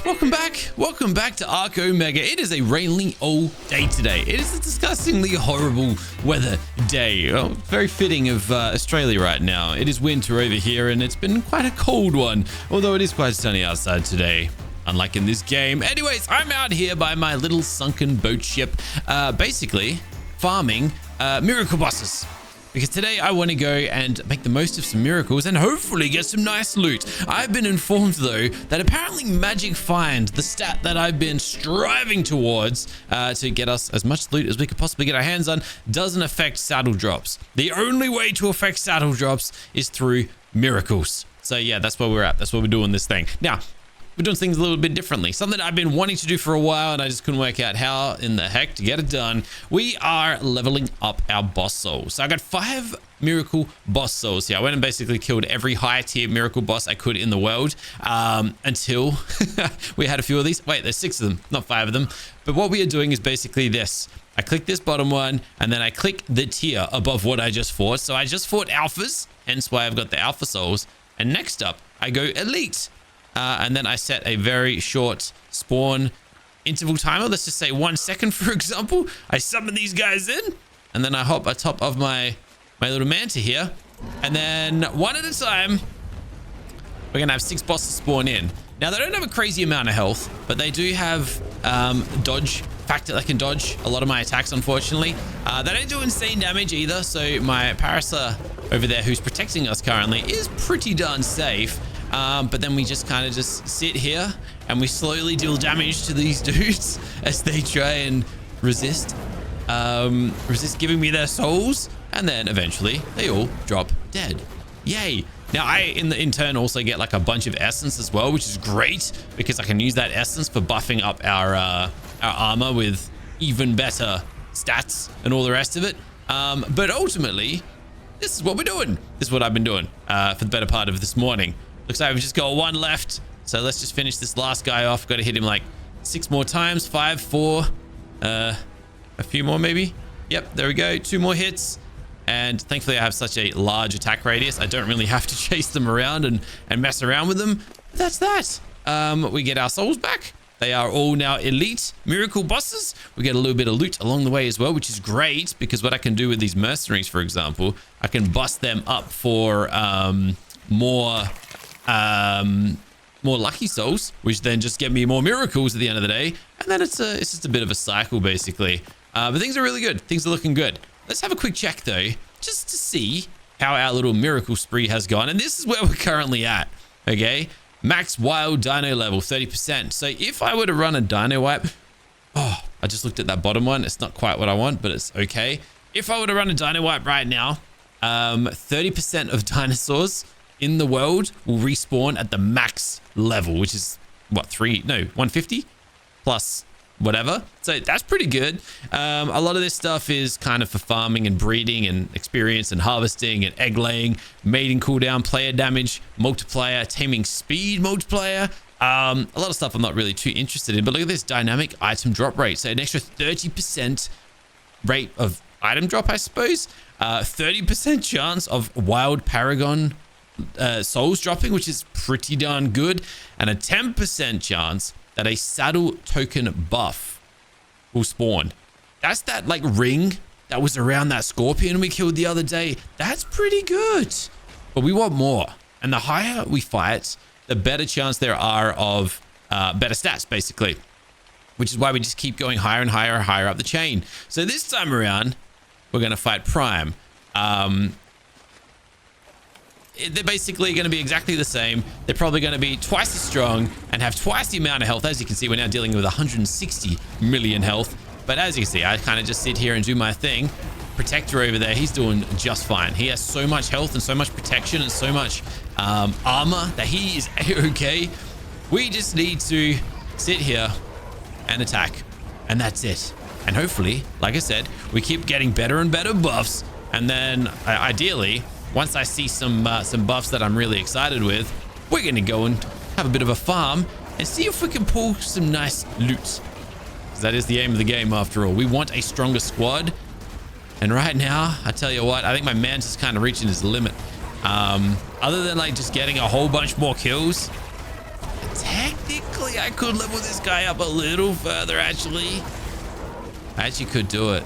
Welcome back to ARK Omega. It is a rainy all day today. It is a disgustingly horrible weather day. Oh, very fitting of Australia right now. It is winter over here and it's been quite a cold one, although it is quite sunny outside today, unlike in this game. Anyways, I'm out here by my little sunken boat ship, basically farming miracle bosses. Because today I want to go and make the most of some miracles and hopefully get some nice loot. I've been informed though that apparently Magic Find, the stat that I've been striving towards to get us as much loot as we could possibly get our hands on, doesn't affect saddle drops. The only way to affect saddle drops is through miracles. So yeah, that's where we're at. That's where we're doing this thing. Now, we're doing things a little bit differently. Something I've been wanting to do for a while and I just couldn't work out how in the heck to get it done. We are leveling up our boss souls. So I got 5 miracle boss souls here. I went and basically killed every high tier miracle boss I could in the world until we had a few of these. Wait, there's 6 of them, not 5 of them. But what we are doing is basically this. I click this bottom one and then I click the tier above what I just fought. So I just fought alphas, hence why I've got the alpha souls. And next up, I go elite. And then I set a very short spawn interval timer. Let's just say 1 second, for example. I summon these guys in, and then I hop atop of my little manta here. And then one at a time, we're going to have 6 bosses spawn in. Now, they don't have a crazy amount of health, but they do have dodge factor. They can dodge a lot of my attacks, unfortunately. They don't do insane damage either, so my Parasa over there, who's protecting us currently, is pretty darn safe. But then we just kind of just sit here and we slowly deal damage to these dudes as they try and resist giving me their souls. And then eventually they all drop dead. Yay. Now I, in turn, also get like a bunch of essence as well, which is great because I can use that essence for buffing up our armor with even better stats and all the rest of it. But ultimately, this is what we're doing. This is what I've been doing for the better part of this morning. Looks like we've just got 1 left. So let's just finish this last guy off. Got to hit him like 6 more times. 5, 4, a few more maybe. Yep, there we go. 2 more hits. And thankfully I have such a large attack radius. I don't really have to chase them around and mess around with them. But that's that. We get our souls back. They are all now elite miracle bosses. We get a little bit of loot along the way as well, which is great because what I can do with these mercenaries, for example, I can bust them up for more lucky souls, which then just get me more miracles at the end of the day. And then it's just a bit of a cycle basically. But things are really good. Things are looking good. Let's have a quick check though, just to see how our little miracle spree has gone. And this is where we're currently at. Okay. Max wild dino level 30%. So if I were to run a dino wipe, I just looked at that bottom one. It's not quite what I want, but it's okay. If I were to run a dino wipe right now, 30% of dinosaurs in the world will respawn at the max level, which is what, 150 plus whatever. So that's pretty good. A lot of this stuff is kind of for farming and breeding and experience and harvesting and egg laying, mating cooldown, player damage multiplier, taming speed multiplier. A lot of stuff I'm not really too interested in, but look at this dynamic item drop rate. So an extra 30% rate of item drop, I suppose. 30% chance of wild paragon souls dropping, which is pretty darn good, and a 10% chance that a saddle token buff will spawn. That's that like ring that was around that scorpion we killed the other day. That's pretty good, but we want more, and the higher we fight, the better chance there are of better stats basically, which is why we just keep going higher and higher and higher up the chain. So this time around we're going to fight Prime. They're basically going to be exactly the same. They're probably going to be twice as strong and have twice the amount of health. As you can see, we're now dealing with 160 million health. But as you can see, I kind of just sit here and do my thing. Protector over there, he's doing just fine. He has so much health and so much protection and so much armor that he is okay. We just need to sit here and attack, and that's it. And hopefully, like I said, we keep getting better and better buffs. And then ideally, once I see some buffs that I'm really excited with, we're going to go and have a bit of a farm and see if we can pull some nice loot. Because that is the aim of the game after all. We want a stronger squad. And right now, I tell you what, I think my man's kind of reaching his limit. Other than like just getting a whole bunch more kills, technically I I could level this guy up a little further, actually. I actually could do it.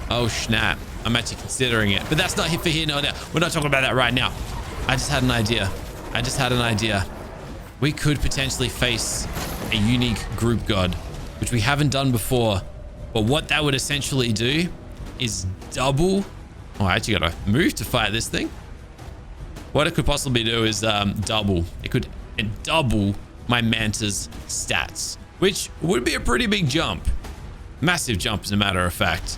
Oh, snap. I'm actually considering it. But that's not for here, no, now. We're not talking about that right now. I just had an idea. We could potentially face a unique group god, which we haven't done before. But what that would essentially do is double. Oh, I actually got to move to fight this thing. What it could possibly do is double. It could double my Manta's stats, which would be a pretty big jump. Massive jump, as a matter of fact.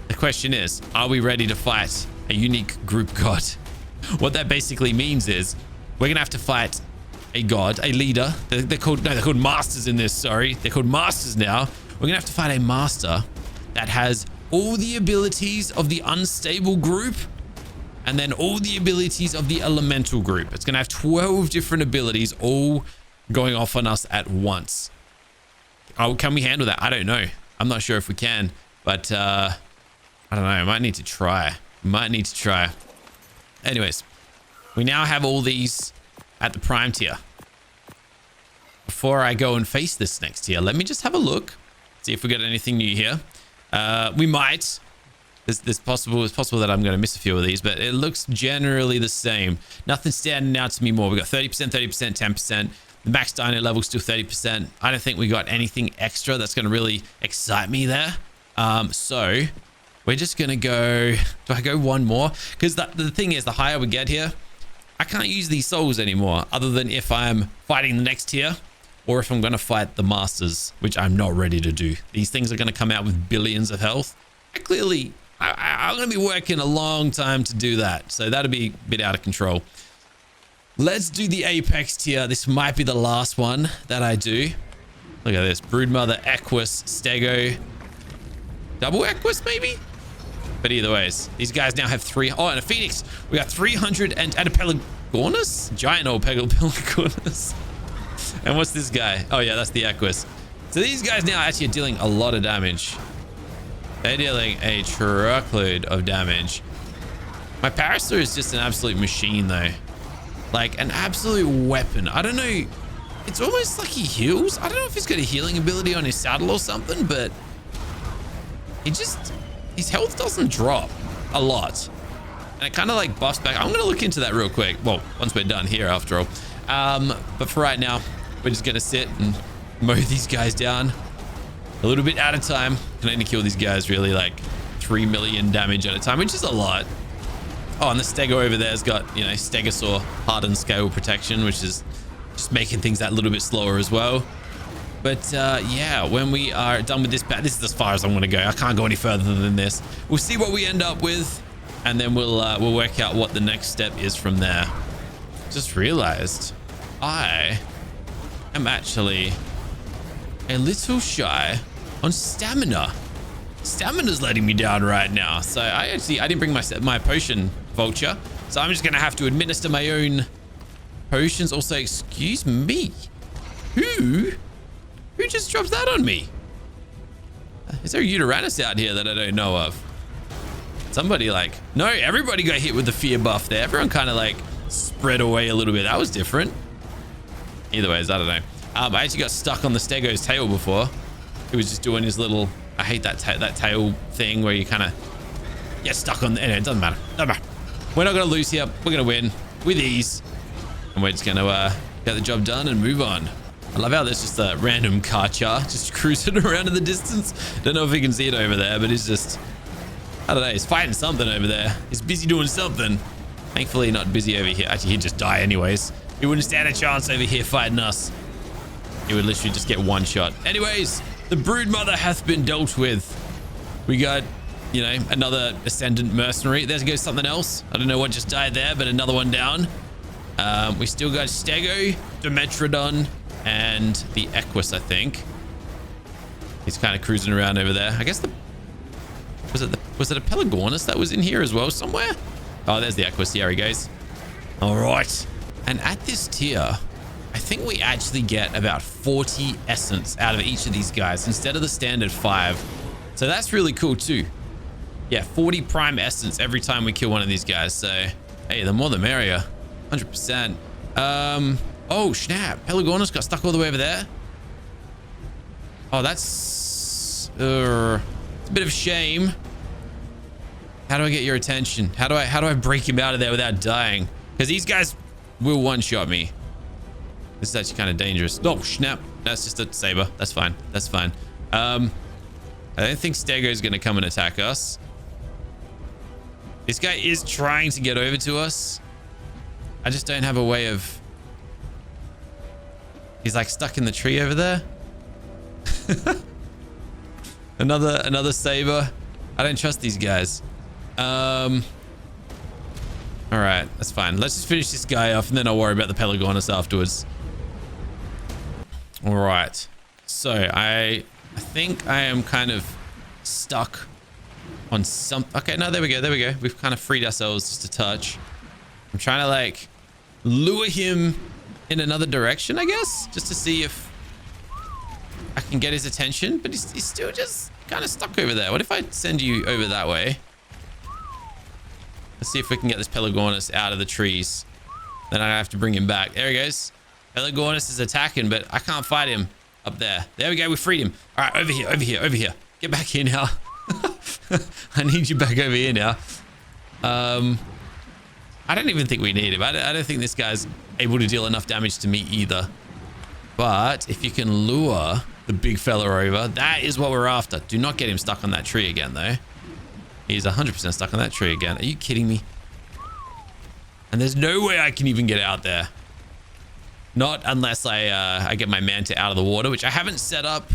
The question is, are we ready to fight a unique group god? What that basically means is we're going to have to fight a god, a leader. They're called masters in this, sorry. They're called masters now. We're going to have to fight a master that has all the abilities of the unstable group and then all the abilities of the elemental group. It's going to have 12 different abilities all going off on us at once. Oh, can we handle that? I don't know. I'm not sure if we can, but I don't know. I might need to try. Anyways, we now have all these at the prime tier. Before I go and face this next tier, let me just have a look, see if we got anything new here. We might. It's possible that I'm going to miss a few of these, but it looks generally the same. Nothing standing out to me more. We got 30%, 30%, 10%. The max dino level still 30%. I don't think we got anything extra that's going to really excite me there. So we're just going to go. Do I go one more? Because the thing is, the higher we get here, I can't use these souls anymore, other than if I'm fighting the next tier or if I'm going to fight the masters, which I'm not ready to do. These things are going to come out with billions of health. I'm going to be working a long time to do that. So that'll be a bit out of control. Let's do the Apex tier. This might be the last one that I do. Look at this. Broodmother, Equus, Stego. Double Equus, maybe? But either ways, these guys now have 3. Oh, and a Phoenix. We got 300 and a Pelagornis? Giant old Pelagornis. And what's this guy? Oh, yeah, that's the Equus. So these guys now actually are dealing a lot of damage. They're dealing a truckload of damage. My Parasaur is just an absolute machine, though. Like, an absolute weapon. I don't know. It's almost like he heals. I don't know if he's got a healing ability on his saddle or something, but his health doesn't drop a lot. And it kind of like buffs back. I'm going to look into that real quick. Well, once we're done here, after all. But for right now, we're just going to sit and mow these guys down a little bit at a time. Can only kill these guys really like 3 million damage at a time, which is a lot. Oh, and the Stego over there has got, you know, Stegosaur hardened scale protection, which is just making things that little bit slower as well. But yeah, when we are done with this this is as far as I'm going to go. I can't go any further than this. We'll see what we end up with, and then we'll work out what the next step is from there. Just realized I am actually a little shy on stamina. Stamina's letting me down right now. So I didn't bring my potion vulture. So I'm just going to have to administer my own potions. Also, excuse me. Who just dropped that on me? Is there a Uranus out here that I don't know of? Somebody like... No, everybody got hit with the fear buff there. Everyone kind of like spread away a little bit. That was different. Either ways, I don't know. I actually got stuck on the Stego's tail before. He was just doing his little... I hate that tail thing where you kind of get stuck on... Anyway, it doesn't matter. We're not going to lose here. We're going to win with ease. And we're just going to get the job done and move on. I love how there's just a random Karchar just cruising around in the distance. Don't know if you can see it over there, but he's just... I don't know. He's fighting something over there. He's busy doing something. Thankfully, not busy over here. Actually, he'd just die anyways. He wouldn't stand a chance over here fighting us. He would literally just get one shot. Anyways, the Broodmother hath been dealt with. We got, you know, another Ascendant Mercenary. There goes something else. I don't know what just died there, but another one down. We still got Stego, Dimetrodon, and the Equus, I think. He's kind of cruising around over there. I guess was it a Pelagornis that was in here as well somewhere? Oh, there's the Equus. Here he goes. All right. And at this tier, I think we actually get about 40 essence out of each of these guys instead of the standard 5. So that's really cool too. Yeah, 40 prime essence every time we kill one of these guys. So, hey, the more the merrier. 100%. Oh, Oh, snap. Pelagornis got stuck all the way over there. Oh, that's it's a bit of a shame. How do I get your attention? How do I break him out of there without dying? Because these guys will one-shot me. This is actually kind of dangerous. Oh, snap. That's just a saber. That's fine. That's fine. I don't think Stego is going to come and attack us. This guy is trying to get over to us. I just don't have a way of... He's like stuck in the tree over there. Another saber. I don't trust these guys. All right, that's fine. Let's just finish this guy off and then I'll worry about the Pelagornis afterwards. All right. So I think I am kind of stuck on some... Okay, no, there we go. There we go. We've kind of freed ourselves just a touch. I'm trying to like lure him in another direction, I guess, just to see if I can get his attention, but he's still just kind of stuck over there. What if I send you over that way? Let's see if we can get this Pelagornis out of the trees. Then I have to bring him back. There he goes. Pelagornis is attacking, but I can't fight him up there. There we go. We freed him. All right, over here, over here, over here. Get back here now. I need you back over here now. I don't even think we need him. I don't think this guy's able to deal enough damage to me either. But if you can lure the big fella over, that is what we're after. Do not get him stuck on that tree again, though. He's 100% stuck on that tree again. Are you kidding me? And there's no way I can even get out there. Not unless I get my manta out of the water, which I haven't set up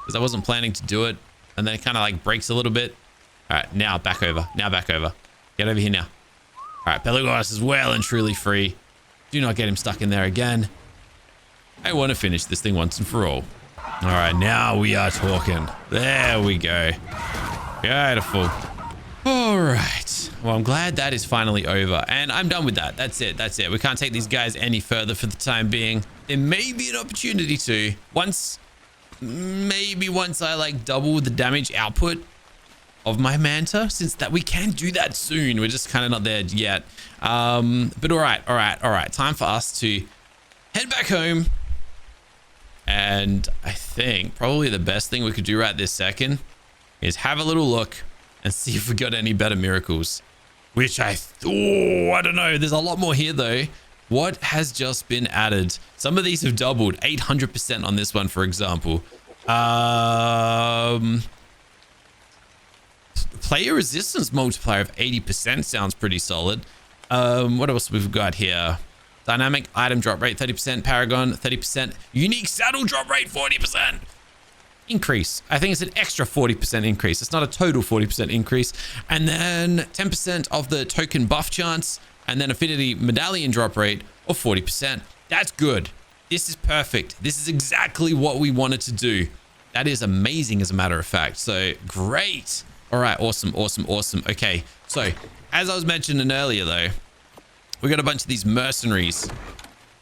because I wasn't planning to do it. And then it kind of like breaks a little bit. All right, now back over. Now back over. Get over here now. All right, Pelagornis is well and truly free. Do not get him stuck in there again. I want to finish this thing once and for all. All right, now we are talking. There we go. Beautiful. All right. Well, I'm glad that is finally over. And I'm done with that. That's it. That's it. We can't take these guys any further for the time being. There may be an opportunity to. Maybe once I like double the damage output of my manta, since that we can do that soon. We're just kind of not there yet. But all right. Time for us to head back home. And I think probably the best thing we could do right this second is have a little look and see if we got any better miracles. Which I don't know. There's a lot more here though. What has just been added? Some of these have doubled 800% on this one, for example. Player resistance multiplier of 80% sounds pretty solid. What else we've got here? Dynamic item drop rate 30%, Paragon 30%, unique saddle drop rate 40%. Increase. I think it's an extra 40% increase. It's not a total 40% increase. And then 10% of the token buff chance, and then affinity medallion drop rate of 40%. That's good. This is perfect. This is exactly what we wanted to do. That is amazing, as a matter of fact. So great. All right. Awesome. Okay. So as I was mentioning earlier, though, we got a bunch of these mercenaries.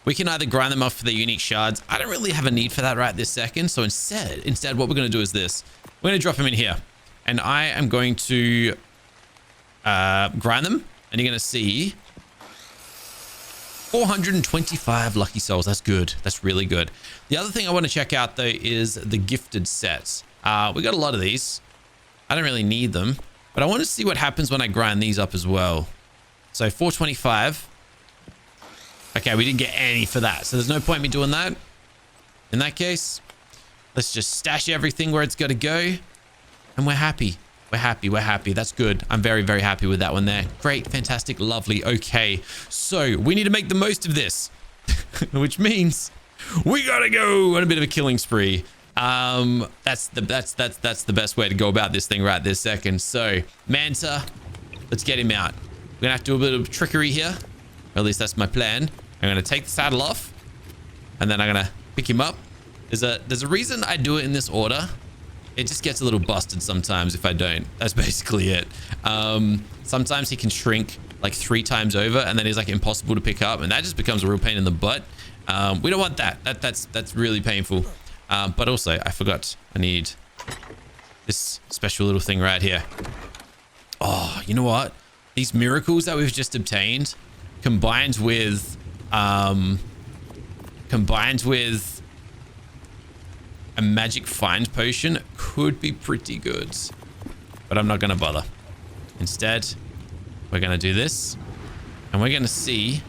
We can either grind them off for their unique shards. I don't really have a need for that right this second. So instead, what we're going to do is this. We're going to drop them in here. And I am going to grind them. And you're going to see 425 lucky souls. That's good. That's really good. The other thing I want to check out, though, is the gifted sets. We got a lot of these. I don't really need them. But I want to see what happens when I grind these up as well. So 425. Okay, we didn't get any for that. So there's no point in me doing that. In that case, let's just stash everything where it's got to go. And we're happy. We're happy. That's good. I'm very, very happy with that one there. Great, fantastic, lovely. Okay, so we need to make the most of this. Which means we got to go on a bit of a killing spree. That's the best way to go about this thing right this second. So, Manta, let's get him out. We're going to have to do a bit of trickery here. Or at least that's my plan. I'm going to take the saddle off. And then I'm going to pick him up. There's a reason I do it in this order. It just gets a little busted sometimes if I don't. That's basically it. Sometimes he can shrink like 3 times over. And then he's like impossible to pick up. And that just becomes a real pain in the butt. We don't want that. That's really painful. But also, I forgot. I need this special little thing right here. Oh, you know what? These miracles that we've just obtained, combined with combined with a magic find potion could be pretty good. But I'm not going to bother. Instead, we're going to do this. And we're going to see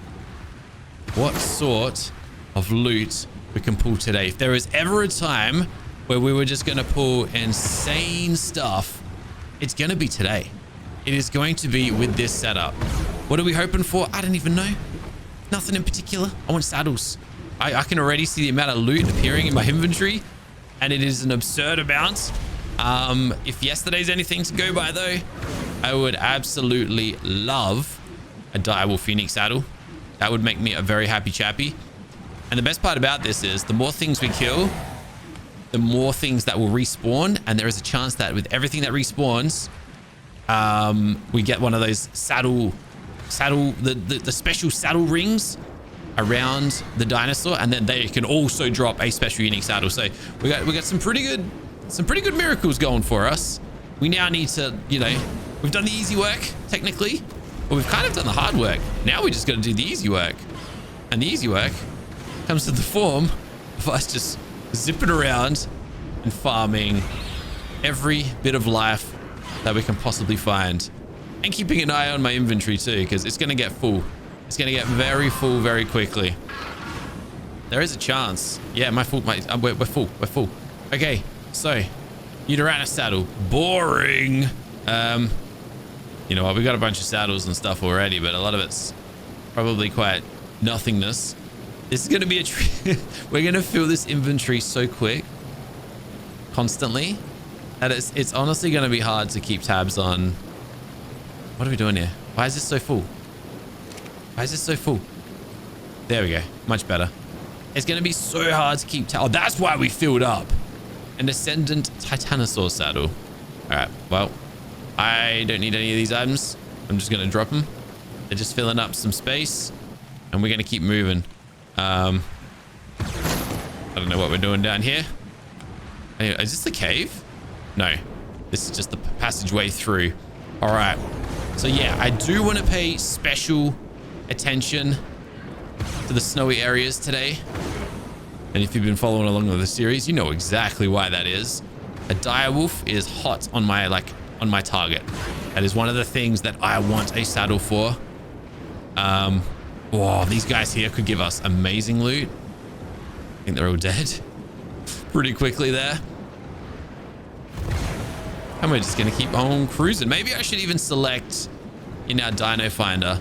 what sort of loot we can pull today. If there was ever a time where we were just going to pull insane stuff, it's going to be today. It is going to be with this setup. What are we hoping for? I don't even know. Nothing in particular. I want saddles. I can already see the amount of loot appearing in my inventory, and it is an absurd amount. If yesterday's anything to go by though, I would absolutely love a Direwolf Phoenix saddle. That would make me a very happy chappy. And the best part about this is the more things we kill, the more things that will respawn. And there is a chance that with everything that respawns, we get one of those the special saddle rings around the dinosaur, and then they can also drop a special unique saddle. So we got some pretty good miracles going for us. We now need to, we've done the easy work technically, but we've kind of done the hard work. Now we just got to do the easy work, and the easy work comes to the form of us just zipping around and farming every bit of life that we can possibly find, and keeping an eye on my inventory too, because it's going to get full. It's going to get very full very quickly. There is a chance. Yeah, we're full. Okay, so Uterana saddle, boring. You know what, we got a bunch of saddles and stuff already, but a lot of it's probably quite nothingness. This is going to be we're going to fill this inventory so quick, constantly, that it's honestly going to be hard to keep tabs on. What are we doing here? Why is this so full? Why is this so full? There we go. Much better. It's going to be so hard to keep tabs. Oh, that's why we filled up. An Ascendant Titanosaur saddle. All right. Well, I don't need any of these items. I'm just going to drop them. They're just filling up some space, and we're going to keep moving. I don't know what we're doing down here. Is this the cave? No, this is just the passageway through. All right. So yeah, I do want to pay special attention to the snowy areas today. And if you've been following along with the series, you know exactly why that is. A direwolf is hot on my target. That is one of the things that I want a saddle for. Whoa, these guys here could give us amazing loot. I think they're all dead pretty quickly there. And we're just going to keep on cruising. Maybe I should even select in our dino finder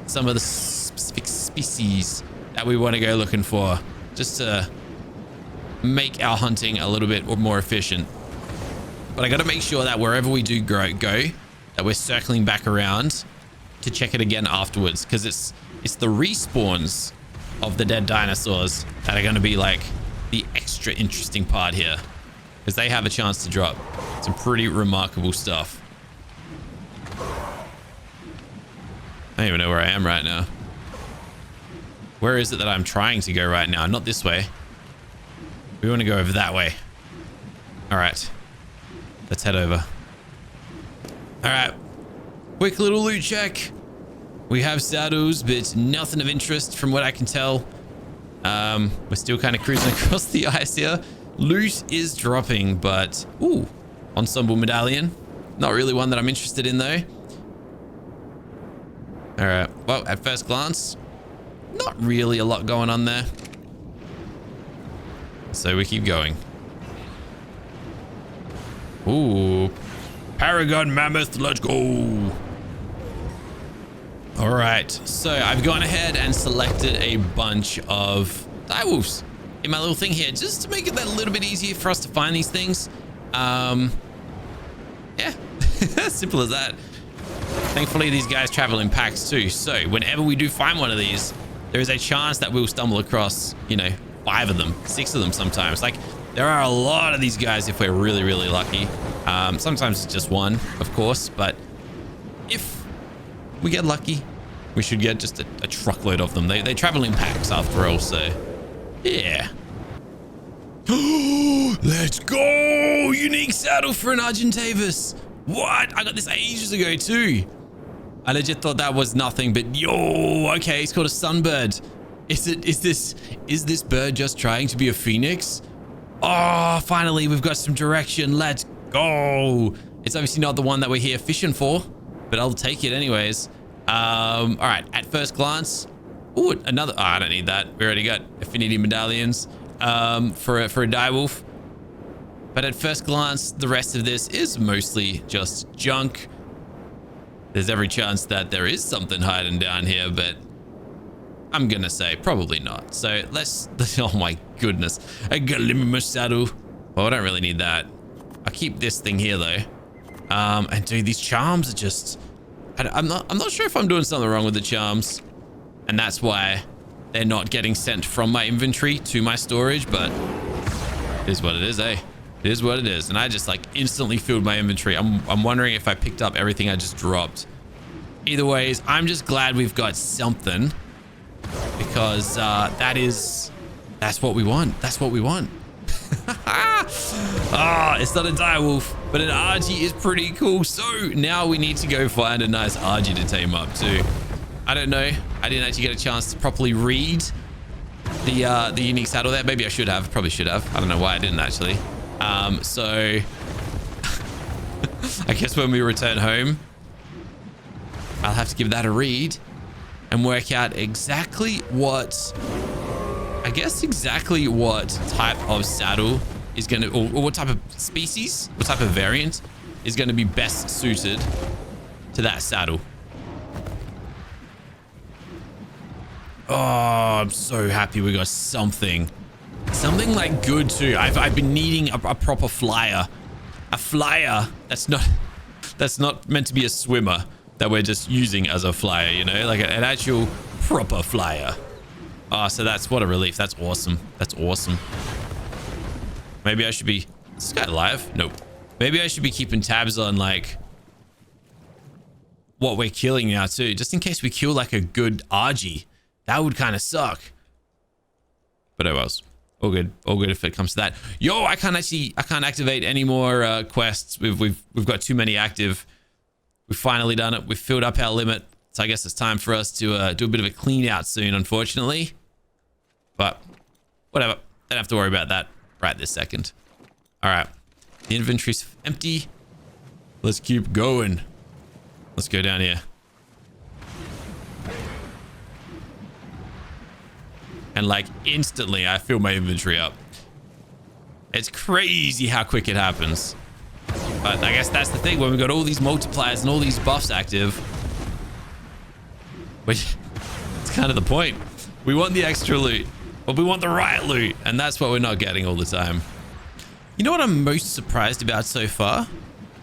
some of the specific species that we want to go looking for, just to make our hunting a little bit more efficient. But I got to make sure that wherever we do go, that we're circling back around to check it again afterwards, because it's the respawns of the dead dinosaurs that are going to be like the extra interesting part here, because they have a chance to drop some pretty remarkable stuff. I don't even know where I am right now. Where is it that I'm trying to go right now? Not this way. We want to go over that way. All right, let's head over. All right, quick little loot check. We have saddles, but nothing of interest from what I can tell. We're still kind of cruising across the ice here. Loot is dropping, but ooh, ensemble medallion. Not really one that I'm interested in though. All right, well, at first glance, not really a lot going on there. So we keep going. Ooh, Paragon Mammoth, let's go. All right, so I've gone ahead and selected a bunch of direwolves in my little thing here, just to make it that little bit easier for us to find these things. Yeah, simple as that. Thankfully, these guys travel in packs too, so whenever we do find one of these, there is a chance that we'll stumble across, 5 of them, 6 of them sometimes. Like, there are a lot of these guys if we're really, really lucky. Sometimes it's just one, of course, but if we get lucky, we should get just a truckload of them. They travel in packs after all, so yeah. Let's go! Unique saddle for an Argentavis. What? I got this ages ago too. I legit thought that was nothing, but yo, okay, it's called a Sunbird. Is this bird just trying to be a phoenix? Oh, finally, we've got some direction. Let's go. It's obviously not the one that we're here fishing for, but I'll take it anyways. All right, at first glance. Oh, another. Oh, I don't need that. We already got affinity medallions for a direwolf. But at first glance, the rest of this is mostly just junk. There's every chance that there is something hiding down here, but I'm gonna say probably not. So let's oh my goodness. I got a limit saddle. Well, I don't really need that. I'll keep this thing here though. And dude, these charms are just, I'm not sure if I'm doing something wrong with the charms. And that's why they're not getting sent from my inventory to my storage, but it is what it is, eh? It is what it is. And I just like instantly filled my inventory. I'm wondering if I picked up everything I just dropped. Either ways, I'm just glad we've got something, because that's what we want. That's what we want. It's not a direwolf, but an RG is pretty cool. So now we need to go find a nice RG to tame up too. I don't know. I didn't actually get a chance to properly read the unique saddle there. Maybe I should have. Probably should have. I don't know why I didn't actually. So I guess when we return home, I'll have to give that a read and work out exactly what type of saddle is going to, or what type of species, what type of variant is going to be best suited to that saddle. Oh, I'm so happy we got something like good too. I've been needing a proper flyer, a flyer that's not meant to be a swimmer that we're just using as a flyer, you know, like an actual proper flyer. Oh, so that's what a relief. That's awesome. That's awesome. Maybe I should be, is this guy alive? Nope. Maybe I should be keeping tabs on like what we're killing now too, just in case we kill like a good RG. That would kind of suck. But oh well. All good if it comes to that. Yo, I can't activate any more quests. We've got too many active. We've finally done it. We've filled up our limit. So I guess it's time for us to do a bit of a clean out soon, unfortunately. But whatever. Don't have to worry about that right this second. All right. The inventory's empty. Let's keep going. Let's go down here. And like instantly, I fill my inventory up. It's crazy how quick it happens. But I guess that's the thing, when we've got all these multipliers and all these buffs active, which it's kind of the point. We want the extra loot, but we want the right loot, and that's what we're not getting all the time. You know what I'm most surprised about so far?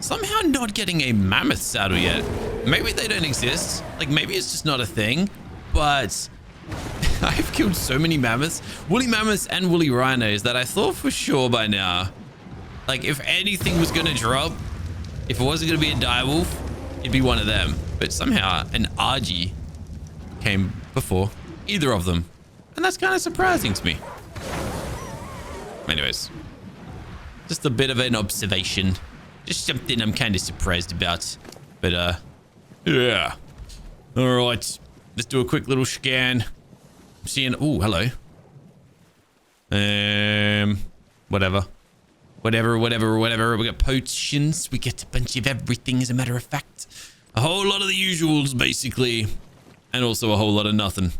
Somehow not getting a mammoth saddle yet. Maybe they don't exist. Like maybe it's just not a thing, but I've killed so many mammoths, woolly mammoths and woolly rhinos, that I thought for sure by now, like if anything was going to drop, if it wasn't going to be a direwolf, it'd be one of them. But somehow an RG came before either of them. And that's kind of surprising to me. Anyways, just a bit of an observation. Just something I'm kind of surprised about. But yeah. All right. Let's do a quick little scan. I'm seeing, oh, hello. Whatever. We got potions. We get a bunch of everything, as a matter of fact. A whole lot of the usuals, basically. And also a whole lot of nothing.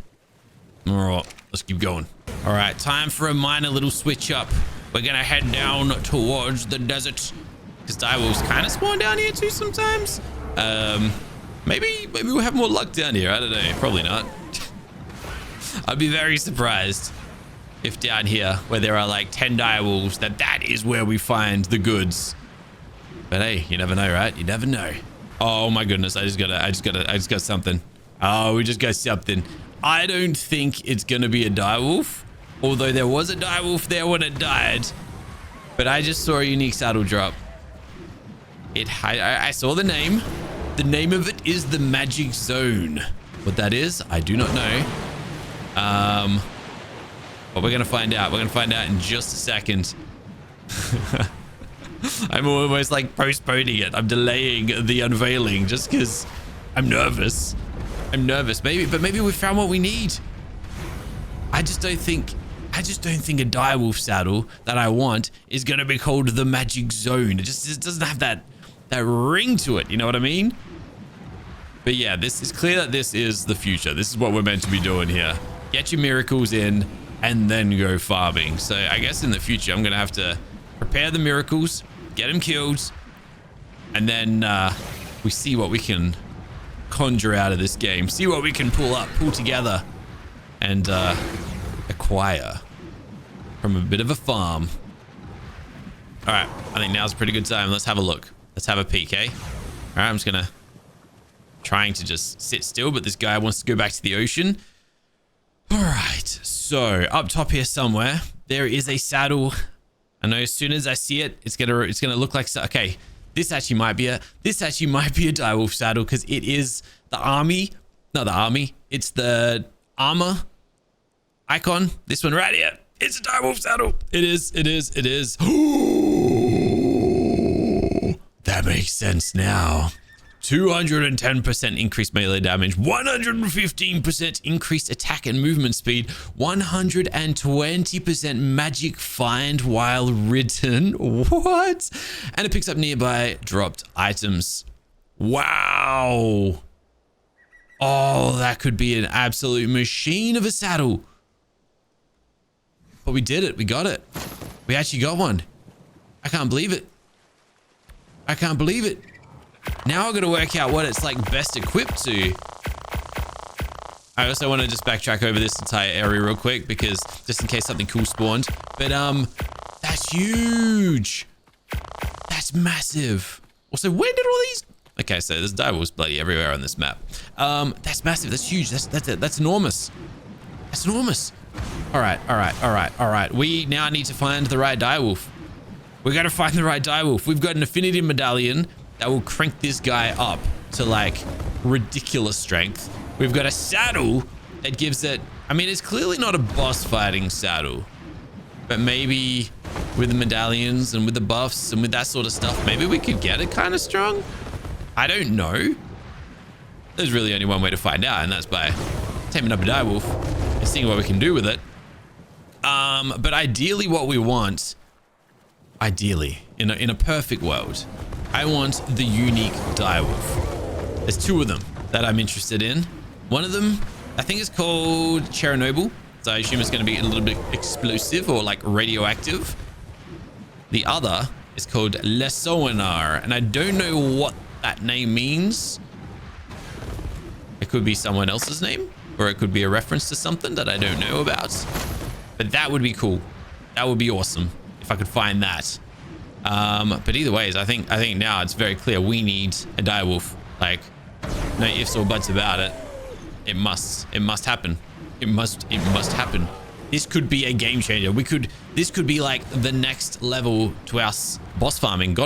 All right, let's keep going. All right, time for a minor little switch up. We're going to head down towards the desert. Because direwolves kind of spawn down here too sometimes. Maybe we'll have more luck down here. I don't know. Probably not. I'd be very surprised if down here, where there are like 10 direwolves, that is where we find the goods. But hey, you never know, right? You never know. Oh my goodness, I just got something. Oh, we just got something. I don't think it's gonna be a direwolf, although there was a direwolf there when it died. But I just saw a unique saddle drop. I saw the name. The name of it is the Magic Zone. What that is, I do not know. But we're gonna find out. We're gonna find out in just a second. I'm almost like postponing it. I'm delaying the unveiling just because I'm nervous. Maybe we found what we need. I just don't think a direwolf saddle that I want is going to be called the Magic Zone. It doesn't have that ring to it. You know what I mean? But yeah, this is clear that this is the future. This is what we're meant to be doing here. Get your miracles in and then go farming. So I guess in the future, I'm going to have to prepare the miracles, get them killed, and then we see what we can conjure out of this game. See what we can pull together and acquire from a bit of a farm. All right, I think now's a pretty good time. Let's have a look. Let's have a peek, eh? All right, I'm just gonna trying to just sit still, but this guy wants to go back to the ocean. All right, so up top here somewhere there is a saddle. I know as soon as I see it, it's gonna look like, okay, this actually might be a direwolf saddle, because it is the army, not the army, it's the armor icon. This one right here, it's a direwolf saddle. It is. That makes sense now. 210% increased melee damage, 115% increased attack and movement speed, 120% magic find while ridden. What? And it picks up nearby dropped items. Wow. Oh, that could be an absolute machine of a saddle. But we did it. We got it. We actually got one. I can't believe it. I can't believe it. Now I've got to work out what it's like best equipped to. I also want to just backtrack over this entire area real quick, because just in case something cool spawned. But that's huge. That's massive. Also, when did all these... Okay, so there's direwolves bloody everywhere on this map. That's massive. That's huge. That's enormous. That's enormous. All right. We now need to find the right direwolf. We got to find the right direwolf. We've got an affinity medallion that will crank this guy up to like ridiculous strength. We've got a saddle that gives it, I mean, it's clearly not a boss fighting saddle, but maybe with the medallions and with the buffs and with that sort of stuff, maybe we could get it kind of strong. I don't know. There's really only one way to find out, and that's by taming up a direwolf and seeing what we can do with it. But ideally what we want, in a perfect world, I want the unique direwolf. There's two of them that I'm interested in. One of them, I think, is called Chernobyl. So I assume it's going to be a little bit explosive or like radioactive. The other is called Lesonar, and I don't know what that name means. It could be someone else's name, or it could be a reference to something that I don't know about. But that would be cool. That would be awesome if I could find that. But either ways, I think now it's very clear we need a direwolf. Like, no ifs or buts about it. It must happen. It must happen. This could be a game changer. This could be like the next level to our boss farming,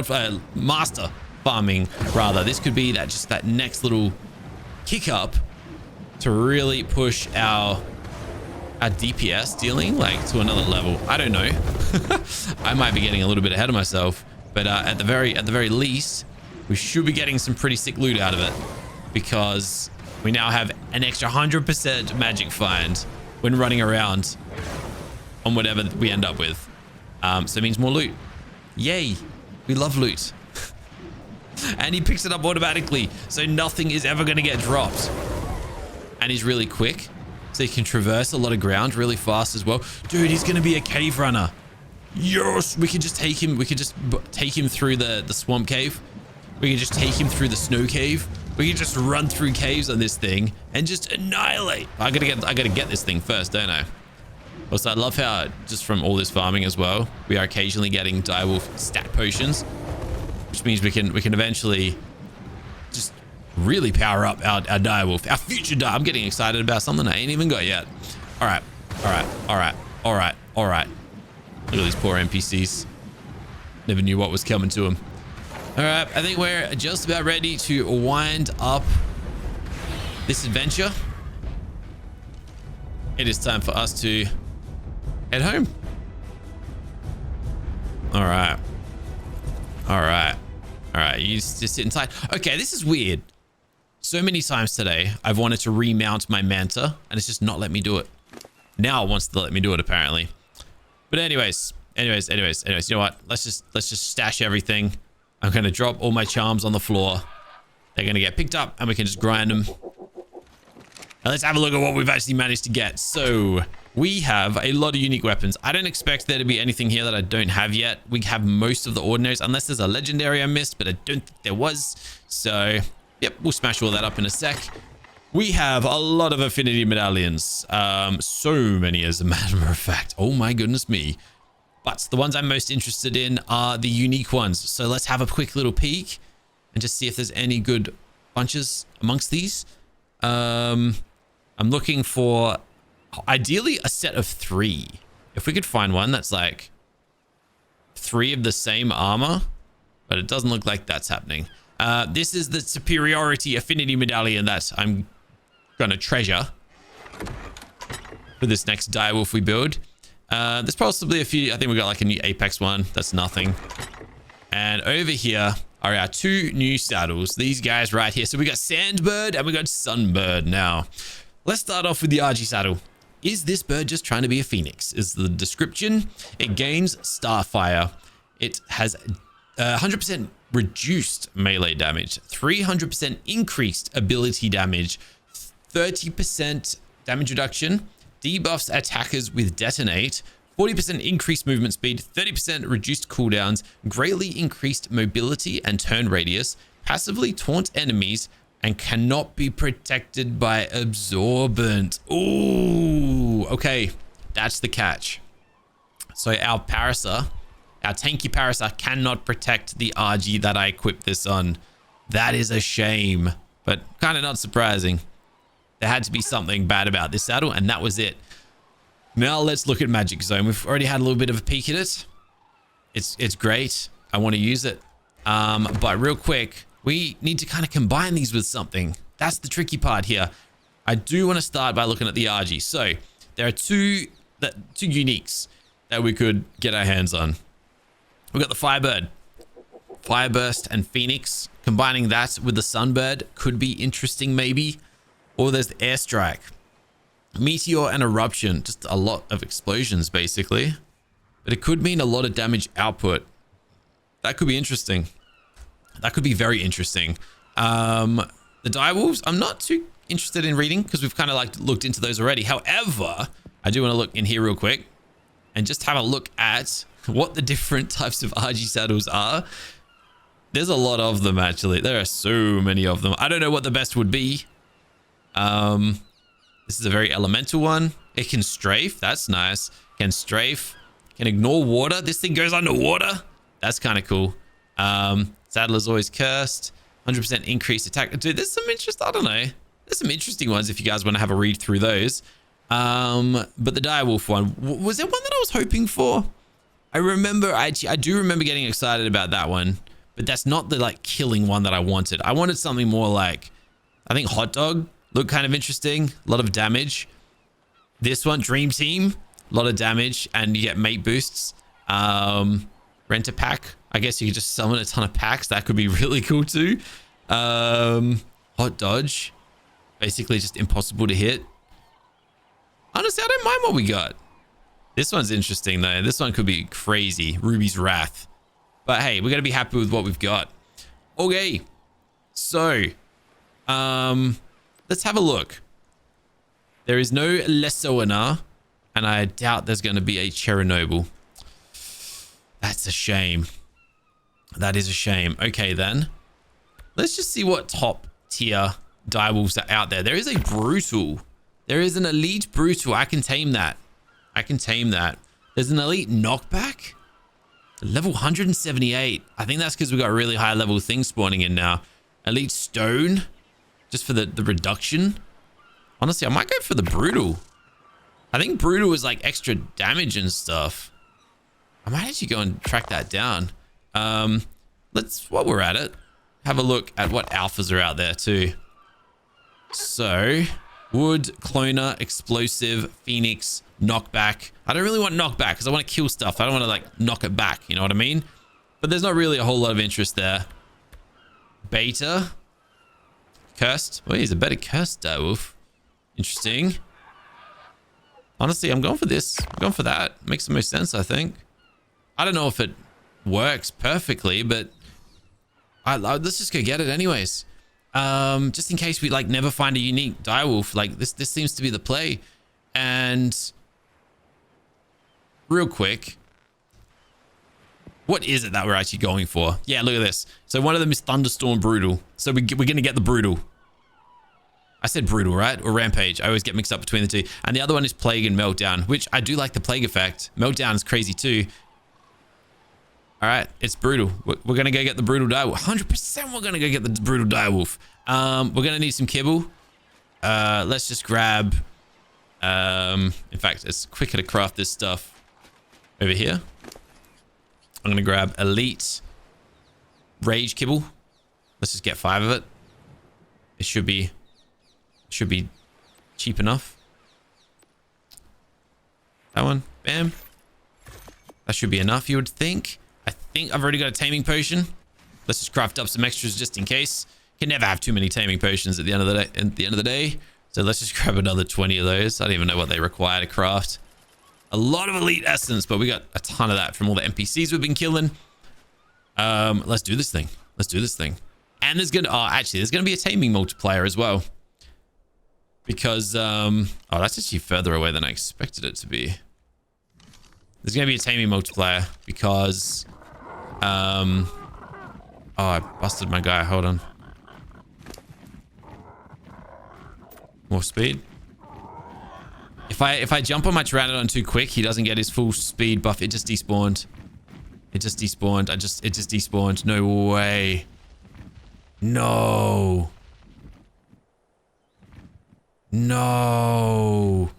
master farming rather. This could be that next little kick up to really push our DPS dealing like to another level. I don't know. I might be getting a little bit ahead of myself, but at the very least, we should be getting some pretty sick loot out of it, because we now have an extra 100% magic find when running around on whatever we end up with. So it means more loot. Yay. We love loot. And he picks it up automatically, so nothing is ever going to get dropped. And he's really quick, so he can traverse a lot of ground really fast as well. Dude, he's going to be a cave runner. Yes, we could just take him. We could just take him through the swamp cave. We could just take him through the snow cave. We could just run through caves on this thing and just annihilate. I gotta get this thing first, don't I? Also, I love how just from all this farming as well, we are occasionally getting direwolf stat potions, which means we can eventually just really power up our direwolf, our future dire. I'm getting excited about something I ain't even got yet. All right. Look at these poor NPCs. Never knew what was coming to them. All right, I think we're just about ready to wind up this adventure. It is time for us to head home. All right. You just sit inside. Okay, this is weird. So many times today, I've wanted to remount my manta, and it's just not let me do it. Now it wants to let me do it apparently. But anyways, you know what? Let's just stash everything. I'm going to drop all my charms on the floor. They're going to get picked up and we can just grind them. Now let's have a look at what we've actually managed to get. So we have a lot of unique weapons. I don't expect there to be anything here that I don't have yet. We have most of the ordinaries, unless there's a legendary I missed, but I don't think there was. So yep, we'll smash all that up in a sec. We have a lot of affinity medallions. So many, as a matter of fact. Oh my goodness me. But the ones I'm most interested in are the unique ones. So let's have a quick little peek and just see if there's any good bunches amongst these. I'm looking for ideally a set of 3. If we could find one that's like 3 of the same armor, but it doesn't look like that's happening. This is the superiority affinity medallion that I'm gonna treasure for this next direwolf we build. There's possibly a few. I think we got like a new apex one. That's nothing. And over here are our 2 new saddles. These guys right here. So we got Sandbird and we got Sunbird. Now let's start off with the RG saddle. Is this bird just trying to be a phoenix? Is the description. It gains Starfire. It has 100% reduced melee damage, 300% increased ability damage, 30% damage reduction, debuffs attackers with detonate, 40% increased movement speed, 30% reduced cooldowns, greatly increased mobility and turn radius, passively taunt enemies, and cannot be protected by absorbent. Ooh, okay, that's the catch. So our Parasar, our tanky Parasar, cannot protect the RG that I equipped this on. That is a shame, but kind of not surprising. There had to be something bad about this saddle, and that was it. Now let's look at Magic Zone. We've already had a little bit of a peek at it. It's great. I want to use it. But real quick, we need to kind of combine these with something. That's the tricky part here. I do want to start by looking at the RG. So there are two uniques that we could get our hands on. We've got the Firebird, Fireburst, and Phoenix. Combining that with the Sunbird could be interesting maybe. Or there's the Airstrike, Meteor, and Eruption. Just a lot of explosions basically. But it could mean a lot of damage output. That could be interesting. That could be very interesting. The Direwolves, I'm not too interested in reading because we've kind of like looked into those already. However, I do want to look in here real quick and just have a look at what the different types of RG saddles are. There's a lot of them actually. There are so many of them. I don't know what the best would be. This is a very elemental one. It can strafe. That's nice. Can strafe. Can ignore water. This thing goes underwater. That's kind of cool. Saddler's always cursed. 100% increased attack. Dude, there's some interest. I don't know. There's some interesting ones if you guys want to have a read through those. But the Direwolf one, was there one that I was hoping for? I remember, I do remember getting excited about that one, but that's not the like killing one that I wanted. I wanted something more like, I think Hot Dog looked kind of interesting. A lot of damage. This one, Dream Team, a lot of damage, and you get mate boosts. Rent a pack. I guess you could just summon a ton of packs. That could be really cool too. Hot Dodge, basically just impossible to hit. Honestly, I don't mind what we got. This one's interesting though. This one could be crazy. Ruby's Wrath. But hey, we're gonna be happy with what we've got. Okay, so let's have a look. There is no Lesoana, and I doubt there's going to be a Chernobyl. That's a shame. That is a shame. Okay, then. Let's just see what top tier direwolves are out there. There is a Brutal. There is an elite Brutal. I can tame that. I can tame that. There's an elite Knockback. Level 178. I think that's because we got really high level things spawning in now. Elite Stone. Just for the reduction. Honestly, I might go for the Brutal. I think Brutal is like extra damage and stuff. I might actually go and track that down. Let's, while we're at it, have a look at what alphas are out there too. So, Wood, Cloner, Explosive, Phoenix, Knockback. I don't really want Knockback because I want to kill stuff. I don't want to like knock it back. You know what I mean? But there's not really a whole lot of interest there. Beta. Cursed. Well, he's a better cursed direwolf. Interesting. Honestly, I'm going for this. I'm going for that. Makes the most sense, I think. I don't know if it works perfectly, but let's just go get it anyways. Just in case we like never find a unique direwolf. Like this seems to be the play. And real quick, what is it that we're actually going for? Yeah, look at this. So one of them is Thunderstorm Brutal. So we're going to get the Brutal. I said Brutal, right? Or Rampage. I always get mixed up between the two. And the other one is Plague and Meltdown, which I do like the Plague effect. Meltdown is crazy too. All right, it's Brutal. We're going to go get the Brutal Direwolf. 100% we're going to go get the Brutal Direwolf. We're going to need some kibble. Let's just grab... in fact, it's quicker to craft this stuff over here. I'm going to grab Elite Rage Kibble. Let's just get 5 of it. It should be cheap enough. That one, bam. That should be enough, you would think. I think I've already got a taming potion. Let's just craft up some extras just in case. Can never have too many taming potions at the end of the day. So let's just grab another 20 of those. I don't even know what they require to craft. A lot of elite essence, but we got a ton of that from all the NPCs we've been killing. Let's do this thing. Let's do this thing. And there's gonna be a taming multiplier as well. Because that's actually further away than I expected it to be. There's gonna be a taming multiplier because I busted my guy. Hold on. More speed. If I jump on my Pteranodon too quick, he doesn't get his full speed buff. It just despawned. It just despawned. It just despawned. No way. No. No.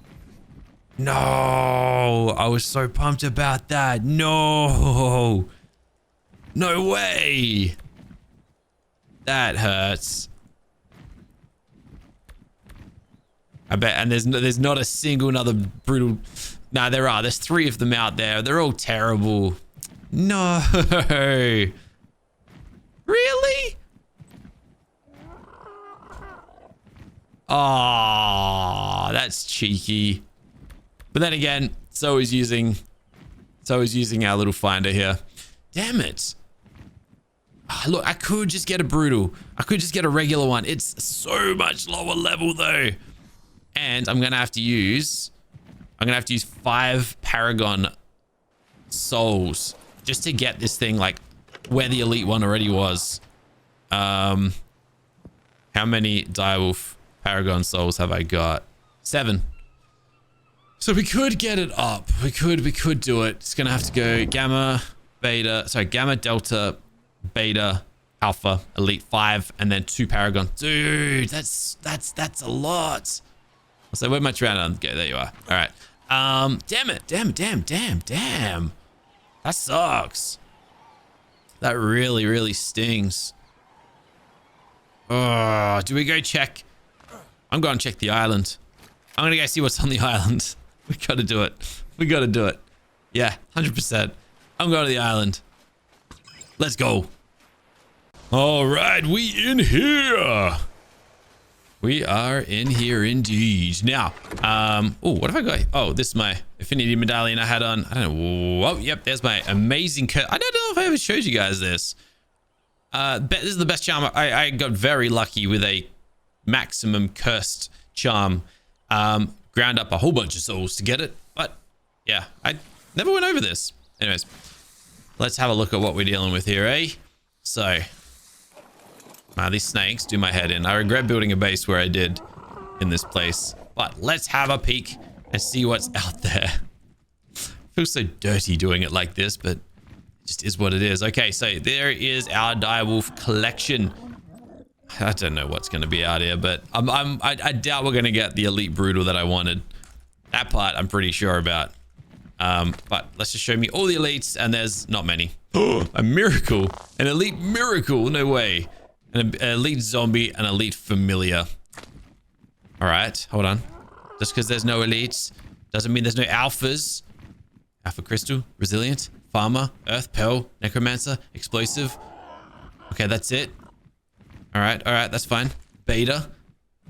No. I was so pumped about that. No. No way. That hurts. I bet, and there's not a single another brutal. No, there are. There's 3 of them out there. They're all terrible. No. Really? Oh, that's cheeky. But then again, so is using our little finder here. Damn it. Oh, look, I could just get a brutal. I could just get a regular one. It's so much lower level though. And I'm gonna have to use 5 Paragon souls just to get this thing like where the elite one already was. How many Direwolf Paragon souls have I got? 7. So we could get it up. We could do it. It's gonna have to go Gamma, Delta, Beta, Alpha, Elite 5, and then 2 Paragon. Dude, that's a lot. So where'd my Pteranodon? Okay, there you are. All right. Damn it. Damn. That sucks. That really, really stings. Oh, do we go check? I'm going to check the island. I'm going to go see what's on the island. We got to do it. Yeah, 100%. I'm going to the island. Let's go. All right, we in here. We are in here indeed. Now, what have I got? Oh, this is my affinity medallion I had on. I don't know. Oh, yep, there's my amazing curse. I don't know if I ever showed you guys this. This is the best charm. I got very lucky with a maximum cursed charm. Ground up a whole bunch of souls to get it. But yeah, I never went over this. Anyways, let's have a look at what we're dealing with here, eh? So... these snakes do my head in. I regret building a base where I did in this place. But let's have a peek and see what's out there. Feels so dirty doing it like this, but it just is what it is. Okay, so there is our Direwolf collection. I don't know what's going to be out here, but I doubt we're going to get the Elite Brutal that I wanted. That part I'm pretty sure about. But let's just show me all the elites, and there's not many. Oh, a miracle. An Elite Miracle. No way. An elite zombie, an elite familiar. All right, hold on. Just because there's no elites doesn't mean there's no alphas. Alpha crystal, resilient, farmer, earth, pearl, necromancer, explosive. Okay, that's it. All right, that's fine. Beta.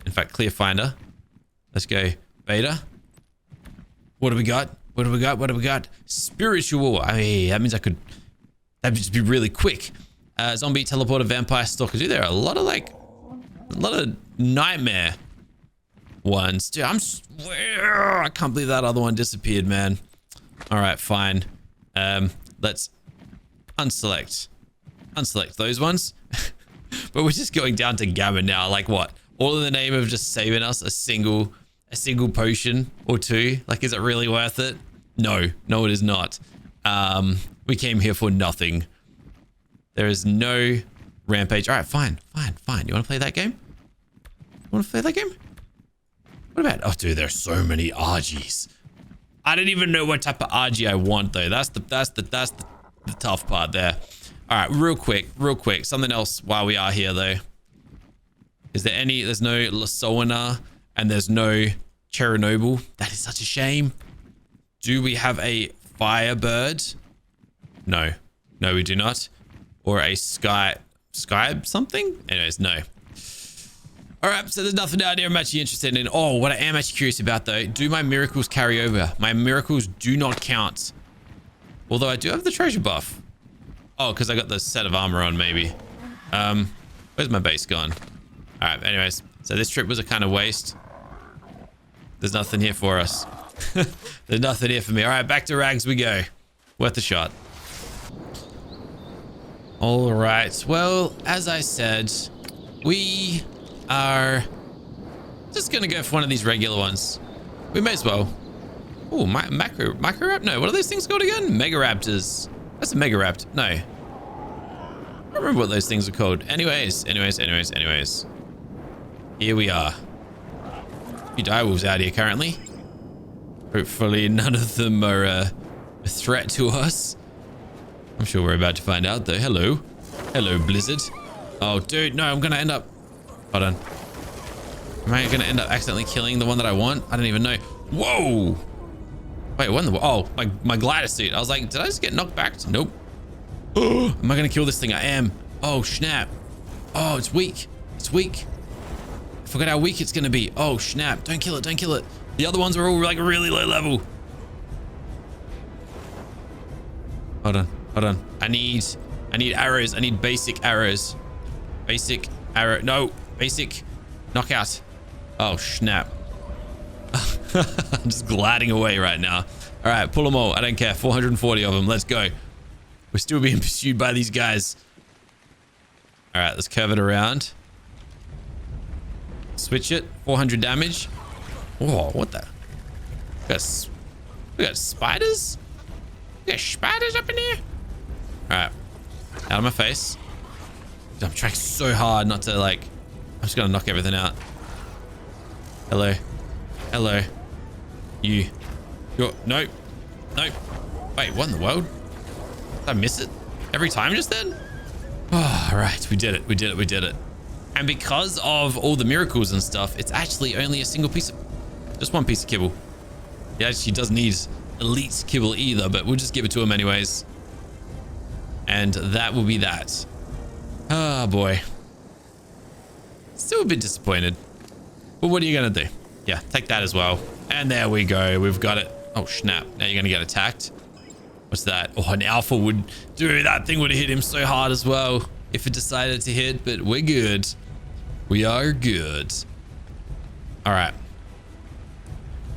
In fact, clear finder. Let's go beta. What do we got? What do we got? What do we got? Spiritual. I mean, that means that'd just be really quick. Zombie, teleporter, vampire, stalker. Dude, there are a lot of nightmare ones. Dude, I can't believe that other one disappeared, man. All right, fine. Let's unselect those ones. But we're just going down to gamma now. Like what? All in the name of just saving us a single potion or two. Like, is it really worth it? No, it is not. We came here for nothing. There is no rampage. All right, fine. You want to play that game? What about? Oh, dude, there's so many RGs. I don't even know what type of RG I want though. That's the tough part there. All right, real quick. Something else while we are here though. Is there any? There's no Lasona and there's no Chernobyl. That is such a shame. Do we have a Firebird? No, we do not. Or a Sky something? Anyways, no. All right, so there's nothing out there I'm actually interested in. Oh, what I am actually curious about though, do my miracles carry over? My miracles do not count. Although I do have the treasure buff. Oh, because I got the set of armor on maybe. Where's my base gone? All right, anyways, so this trip was a kind of waste. There's nothing here for us. There's nothing here for me. All right, back to rags we go. Worth a shot. All right, well, as I said, we are just gonna go for one of these regular ones. We may as well. Oh, macro raptor? No, what are those things called again? Mega raptors. That's a mega raptor. No, I don't remember what those things are called. Anyways. Here we are. A few direwolves out here currently. Hopefully none of them are a threat to us. I'm sure we're about to find out though. Hello, Blizzard. Oh, dude, no, I'm gonna end up. Hold on. Am I gonna end up accidentally killing the one that I want? I don't even know. Whoa! Wait, what in the? Oh, my glider suit. I was like, did I just get knocked back? Nope. Oh, am I gonna kill this thing? I am. Oh snap! Oh, it's weak. I forgot how weak it's gonna be. Oh snap! Don't kill it! The other ones are all like really low level. Hold on. I need arrows. I need basic arrows. Basic arrow. No, basic knockout. Oh snap. I'm just gliding away right now. All right, pull them all. I don't care. 440 of them. Let's go. We're still being pursued by these guys. All right, let's curve it around. Switch it. 400 damage. Whoa, what the? We got spiders? We got spiders up in here? All right, out of my face. I'm trying so hard not to like, I'm just gonna knock everything out. Hello. You're, nope. Wait, what in the world? Did I miss it every time just then? Oh, all right, we did it. And because of all the miracles and stuff, it's actually only a single piece of, just one piece of kibble. He actually doesn't need elite kibble either, but we'll just give it to him anyways. And that will be that. Oh boy. Still a bit disappointed. But what are you gonna do? Yeah, take that as well. And there we go. We've got it. Oh snap. Now you're gonna get attacked. What's that? Oh, an alpha would do that thing would have hit him so hard as well if it decided to hit, but we're good. We are good. All right.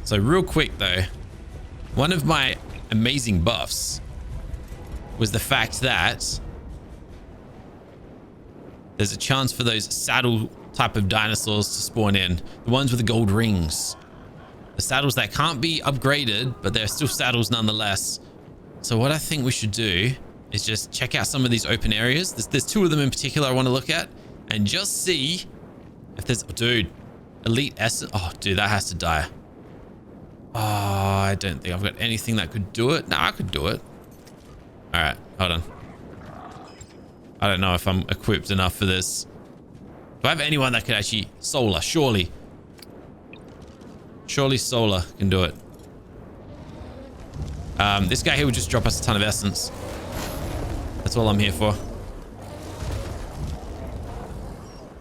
So real quick though, one of my amazing buffs was the fact that there's a chance for those saddle type of dinosaurs to spawn in. The ones with the gold rings. The saddles that can't be upgraded, but they're still saddles nonetheless. So what I think we should do is just check out some of these open areas. There's two of them in particular I want to look at and just see if there's, oh, dude, elite essence. Oh, dude, that has to die. Oh, I don't think I've got anything that could do it. No, I could do it. All right, hold on. I don't know if I'm equipped enough for this. Do I have anyone that could actually solar? Surely solar can do it. This guy here would just drop us a ton of essence. That's all I'm here for.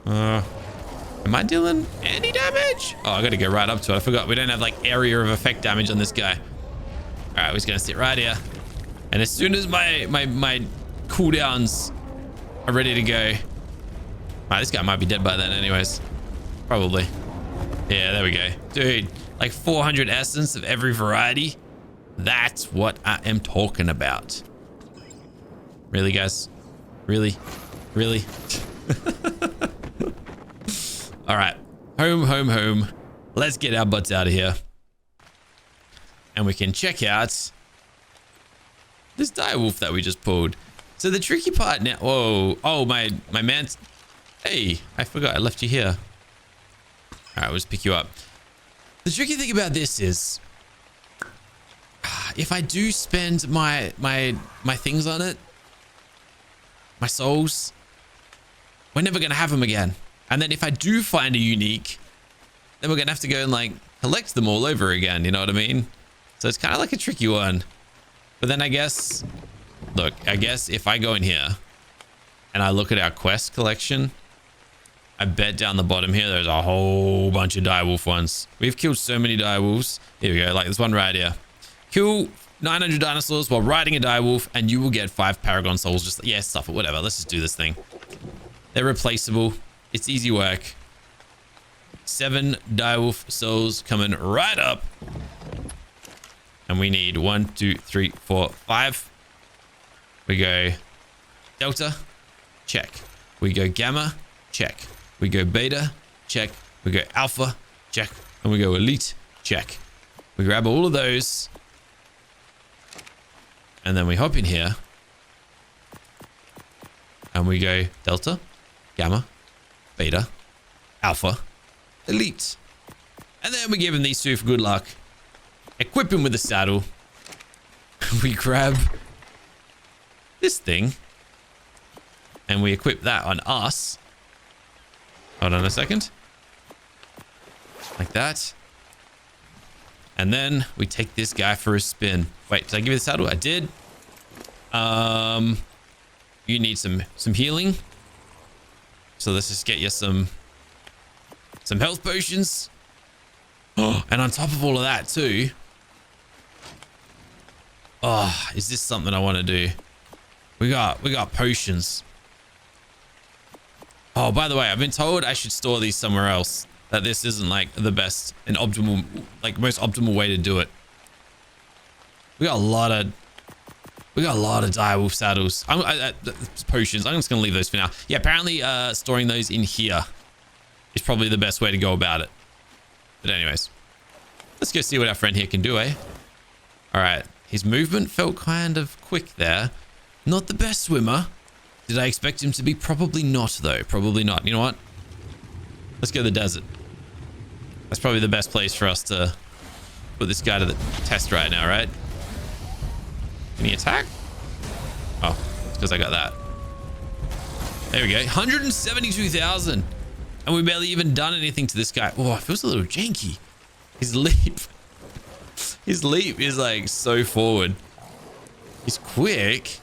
Am I dealing any damage? Oh, I gotta go right up to it. I forgot we don't have like area of effect damage on this guy. All right, we're just gonna sit right here. And as soon as my cooldowns are ready to go. This guy might be dead by then anyways. Probably. Yeah, there we go. Dude, like 400 essence of every variety. That's what I am talking about. Really, guys? Really? Really? All right. Home. Let's get our butts out of here. And we can check out this direwolf that we just pulled. So the tricky part now... Whoa. Oh, my man's... Hey, I forgot I left you here. All right, we'll just pick you up. The tricky thing about this is... if I do spend my things on it, my souls, we're never going to have them again. And then if I do find a unique, then we're going to have to go and like collect them all over again. You know what I mean? So it's kind of like a tricky one. But then I guess, look, I guess if I go in here and I look at our quest collection, I bet down the bottom here, there's a whole bunch of direwolf ones. We've killed so many direwolves. Here we go. Like this one right here. Kill 900 dinosaurs while riding a direwolf and you will get 5 paragon souls. Just, yeah, stuff it, whatever. Let's just do this thing. They're replaceable. It's easy work. 7 direwolf souls coming right up. And we need 1, 2, 3, 4, 5. We go delta, check. We go gamma, check. We go beta, check. We go alpha, check. And we go elite, check. We grab all of those. And then we hop in here. And we go delta, gamma, beta, alpha, elite. And then we give him these 2 for good luck. Equip him with the saddle. We grab this thing. And we equip that on us. Hold on a second. Like that. And then we take this guy for a spin. Wait, did I give you the saddle? I did. You need some healing. So let's just get you some health potions. Oh, and on top of all of that too. Oh, is this something I want to do? We got potions. Oh, by the way, I've been told I should store these somewhere else. That this isn't like the best and optimal, like most optimal way to do it. We got a lot of direwolf saddles. Potions. I'm just gonna leave those for now. Yeah, apparently storing those in here is probably the best way to go about it. But anyways, let's go see what our friend here can do, eh? All right, his movement felt kind of quick there. Not the best swimmer. Did I expect him to be? Probably not, though. Probably not. You know what? Let's go to the desert. That's probably the best place for us to put this guy to the test right now, right? Can he attack? Oh, it's because I got that. There we go. 172,000. And we barely even done anything to this guy. Oh, it feels a little janky. His leap. His leap is like so forward. He's quick.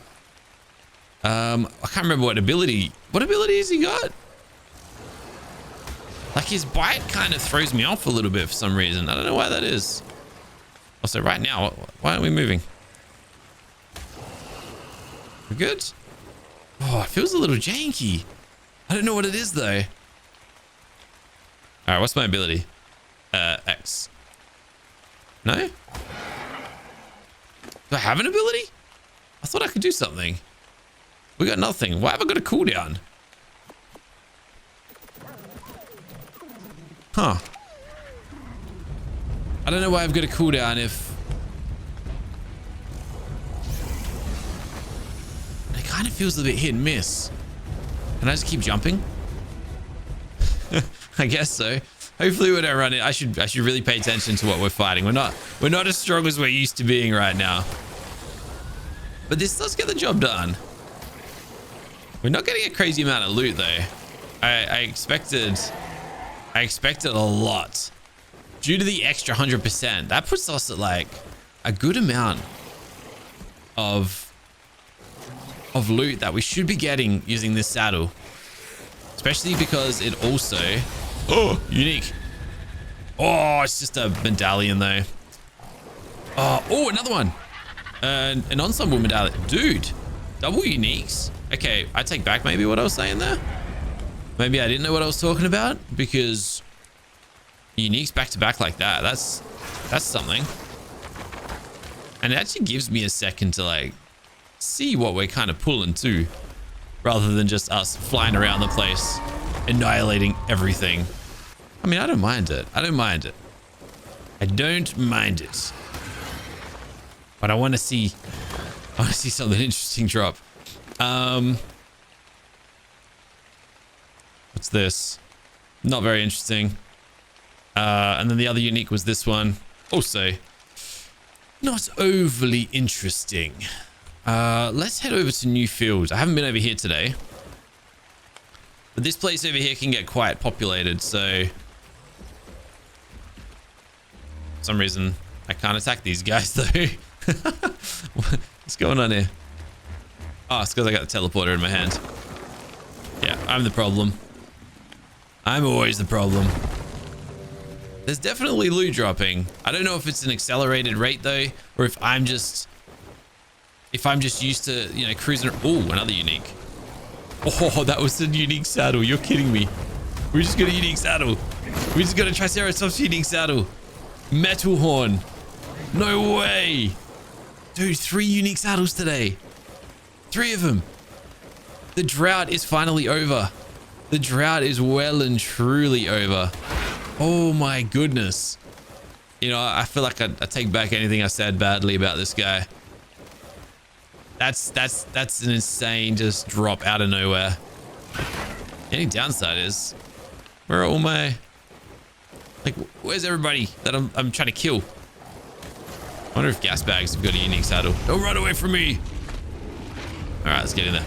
I can't remember what ability has he got? Like his bite kind of throws me off a little bit for some reason. I don't know why that is. Also, right now, why aren't we moving? We're good? Oh, it feels a little janky. I don't know what it is though. All right, what's my ability? X. No? Do I have an ability? I thought I could do something. We got nothing. Why have I got a cooldown? Huh. I don't know why I've got a cooldown if... It kind of feels a bit hit and miss. Can I just keep jumping? I guess so. Hopefully we don't run it. I should really pay attention to what we're fighting. We're not as strong as we're used to being right now. But this does get the job done. We're not getting a crazy amount of loot though. I expected a lot. Due to the extra 100%, that puts us at like a good amount of loot that we should be getting using this saddle. Especially because it also... Oh, unique. Oh, it's just a medallion though. Oh, another one. An ensemble medallion. Dude, double uniques. Okay, I take back maybe what I was saying there. Maybe I didn't know what I was talking about, because uniques back to back like that, that's something. And it actually gives me a second to like see what we're kind of pulling to, rather than just us flying around the place, annihilating everything. I mean, I don't mind it. I don't mind it. I don't mind it. But I want to see something interesting drop. What's this? Not very interesting. And then the other unique was this one. Also, not overly interesting. Let's head over to New Fields. I haven't been over here today. But this place over here can get quite populated, so... For some reason, I can't attack these guys, though. What's going on here? Oh, it's because I got the teleporter in my hand. Yeah, I'm the problem. I'm always the problem. There's definitely loot dropping. I don't know if it's an accelerated rate, though, or if I'm just used to, you know, cruising. Oh, another unique. Oh, that was a unique saddle. You're kidding me. We just got a unique saddle. We just got a Triceratops unique saddle. Metal horn. No way. Dude, 3 unique saddles today. 3 of them. The drought is finally over. The drought is well and truly over. Oh my goodness. You know, I feel like I take back anything I said badly about this guy. That's an insane just drop out of nowhere. The only downside is, where are all my, like, where's everybody that I'm trying to kill? I wonder if gas bags have got a unique saddle. Don't run away from me. All right, let's get in there.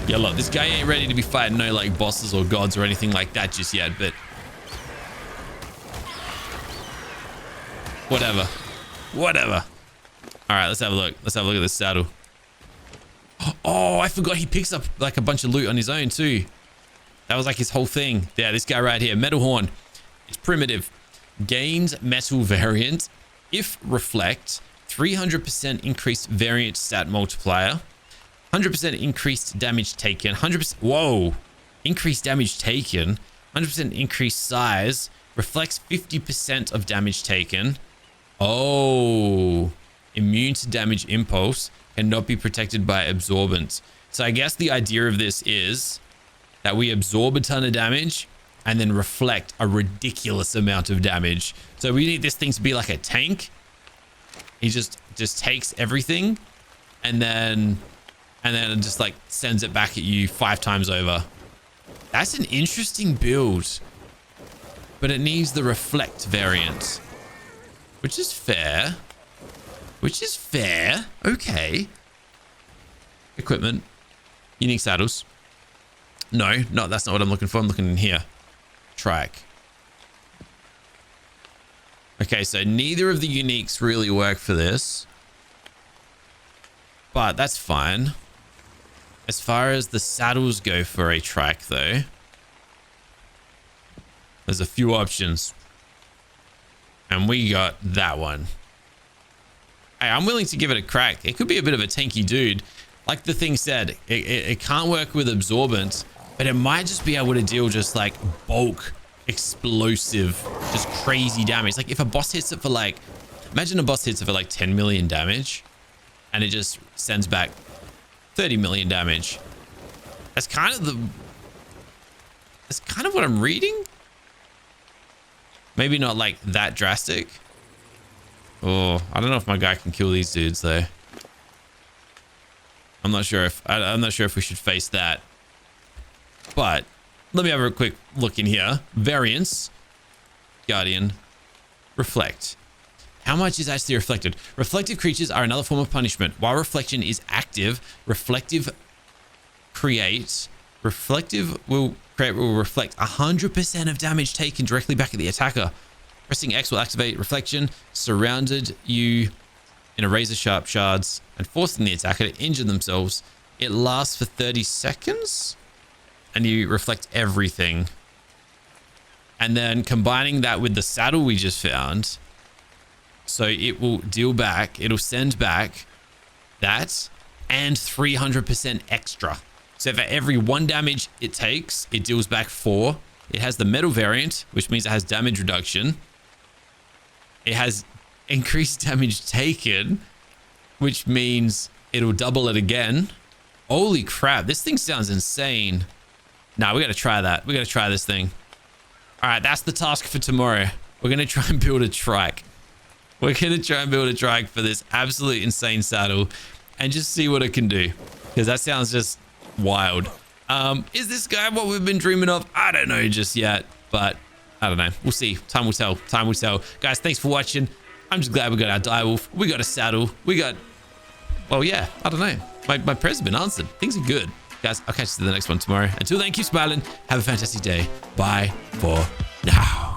Yeah, look, this guy ain't ready to be fighting no like bosses or gods or anything like that just yet, but whatever. All right, let's have a look. Let's have a look at this saddle. Oh, I forgot he picks up like a bunch of loot on his own too. That was like his whole thing. Yeah, this guy right here, metal horn. It's primitive. Gains metal variant. If reflect, 300% increased variant stat multiplier. 100% increased damage taken. 100%. Whoa. Increased damage taken. 100% increased size. Reflects 50% of damage taken. Oh. Immune to damage impulse. Cannot be protected by absorbent. So I guess the idea of this is that we absorb a ton of damage and then reflect a ridiculous amount of damage. So we need this thing to be like a tank. He just takes everything and then it just like sends it back at you 5 times over. That's an interesting build, but it needs the reflect variant, which is fair. Okay. Equipment, unique saddles. No, that's not what I'm looking for. I'm looking in here. Trike. Okay, so neither of the uniques really work for this, but that's fine. As far as the saddles go for a trike, though, there's a few options. And we got that one. Hey, I'm willing to give it a crack. It could be a bit of a tanky dude. Like the thing said, it can't work with absorbent, but it might just be able to deal just like bulk, explosive, just crazy damage. Like if a boss hits it for like, imagine a boss hits it for like 10 million damage and it just sends back 30 million damage. That's kind of what I'm reading. Maybe not like that drastic. Oh, I don't know if my guy can kill these dudes though. I'm not sure if we should face that. But let me have a quick look in here. Variance, Guardian, Reflect. How much is actually reflected? Reflective creatures are another form of punishment. While reflection is active, reflective will reflect 100% of damage taken directly back at the attacker. Pressing X will activate reflection, surrounded you in a razor sharp shards and forcing the attacker to injure themselves. It lasts for 30 seconds and you reflect everything. And then combining that with the saddle we just found, So it will deal back. It'll send back that and 300% extra. So for every 1 damage it takes, it deals back 4. It has the metal variant, which means it has damage reduction. It has increased damage taken, which means it'll double it again. Holy crap, this thing sounds insane. Nah, we gotta try that. We gotta try this thing. All right, that's the task for tomorrow. We're gonna try and build a trike. We're gonna try and build a trike for this absolute insane saddle and just see what it can do, because that sounds just wild. Is this guy what we've been dreaming of? I don't know just yet, but I don't know. We'll see. Time will tell. Time will tell. Guys, thanks for watching. I'm just glad we got our direwolf. We got a saddle. We got, well, yeah, I don't know. My prayers have been answered. Things are good. Guys, I'll catch you in the next one tomorrow. Until then, keep smiling. Have a fantastic day. Bye for now.